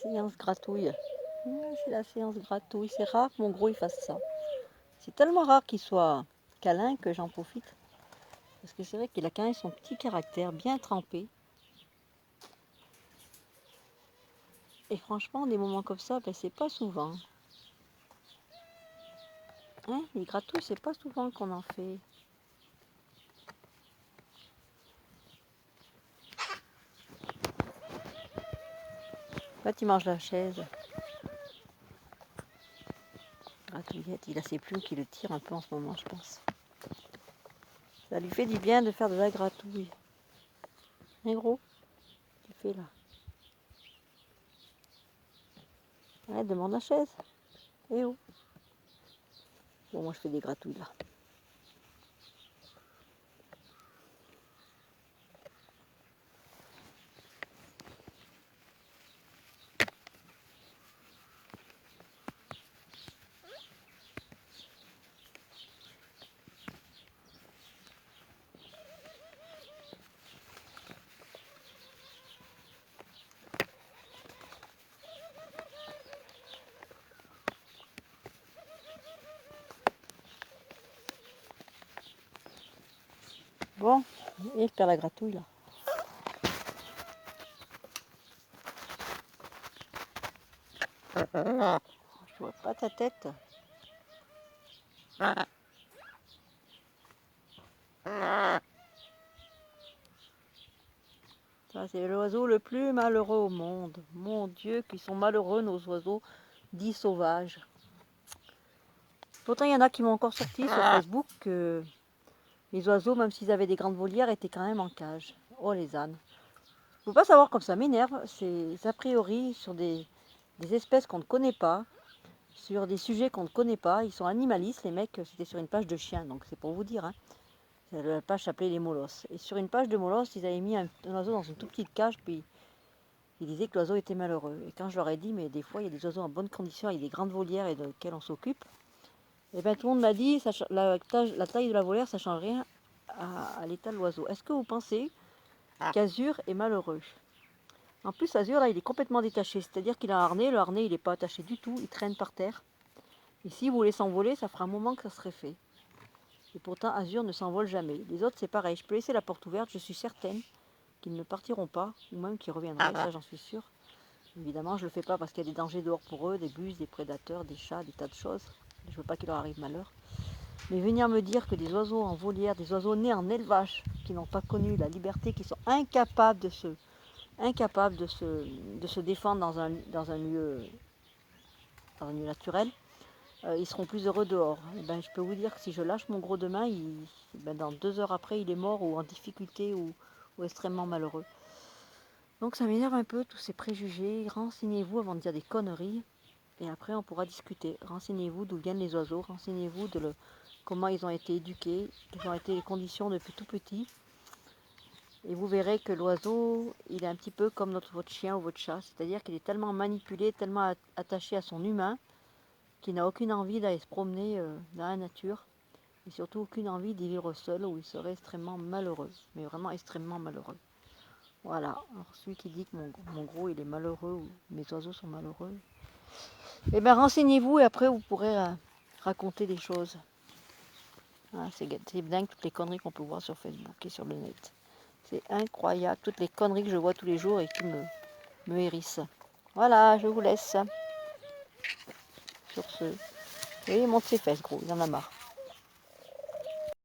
séance gratouille. Ouais, c'est la séance gratouille. C'est rare que mon gros il fasse ça. C'est tellement rare qu'il soit câlin que j'en profite. Parce que c'est vrai qu'il a quand même son petit caractère bien trempé. Et franchement, des moments comme ça, ben, c'est pas souvent. Hein, les gratouilles, c'est pas souvent qu'on en fait. Là, tu manges la chaise. Gratouillette, il a ses plumes qui le tirent un peu en ce moment, je pense. Ça lui fait du bien de faire de la gratouille. Hein, gros, tu fais là. Ouais, demande la chaise. Eh oh. Bon, moi je fais des gratouilles là. Bon, et faire la gratouille là. Je vois pas ta tête. Ça, c'est l'oiseau le plus malheureux au monde. Mon Dieu, qu'ils sont malheureux nos oiseaux dits sauvages. Pourtant, il y en a qui m'ont encore sorti sur Facebook que les oiseaux, même s'ils avaient des grandes volières, étaient quand même en cage. Oh les ânes. Il ne faut pas savoir comme ça m'énerve. C'est a priori sur des espèces qu'on ne connaît pas, sur des sujets qu'on ne connaît pas. Ils sont animalistes, les mecs. C'était sur une page de chiens, donc c'est pour vous dire. Hein. La page s'appelait les molosses. Et sur une page de molosses, ils avaient mis un oiseau dans une toute petite cage, puis ils disaient que l'oiseau était malheureux. Et quand je leur ai dit, mais des fois, il y a des oiseaux en bonne condition, avec des grandes volières et de lesquelles on s'occupe, et bien tout le monde m'a dit, la taille de la volière, ça ne change rien à l'état de l'oiseau. Est-ce que vous pensez qu'Azur est malheureux? En plus, Azur, là, il est complètement détaché. C'est-à-dire qu'il a un harnais. Le harnais, il n'est pas attaché du tout. Il traîne par terre. Et s'il voulait s'envoler, ça fera un moment que ça serait fait. Et pourtant, Azur ne s'envole jamais. Les autres, c'est pareil. Je peux laisser la porte ouverte. Je suis certaine qu'ils ne partiront pas. Ou même qu'ils reviendraient. Ça, j'en suis sûre. Évidemment, je ne le fais pas parce qu'il y a des dangers dehors pour eux. Des bus, des prédateurs, des chats, des tas de choses. Je ne veux pas qu'il leur arrive malheur. Mais venir me dire que des oiseaux en volière, des oiseaux nés en élevage, qui n'ont pas connu la liberté, qui sont incapables de se défendre dans un lieu naturel, ils seront plus heureux dehors. Et ben, je peux vous dire que si je lâche mon gros demain, dans 2 heures après, il est mort ou en difficulté ou extrêmement malheureux. Donc ça m'énerve un peu, tous ces préjugés. Renseignez-vous avant de dire des conneries. Et après, on pourra discuter. Renseignez-vous d'où viennent les oiseaux. Renseignez-vous de comment ils ont été éduqués, quelles ont été les conditions depuis tout petit. Et vous verrez que l'oiseau, il est un petit peu comme votre chien ou votre chat. C'est-à-dire qu'il est tellement manipulé, tellement attaché à son humain, qu'il n'a aucune envie d'aller se promener dans la nature. Et surtout aucune envie d'y vivre seul, où il serait extrêmement malheureux. Mais vraiment extrêmement malheureux. Voilà. Alors celui qui dit que mon gros, il est malheureux, ou mes oiseaux sont malheureux, eh bien renseignez-vous et après vous pourrez raconter des choses. Ah, c'est dingue toutes les conneries qu'on peut voir sur Facebook et sur le net. C'est incroyable, toutes les conneries que je vois tous les jours et qui me hérissent. Voilà, je vous laisse sur ce. Vous voyez, il monte ses fesses, gros, il en a marre.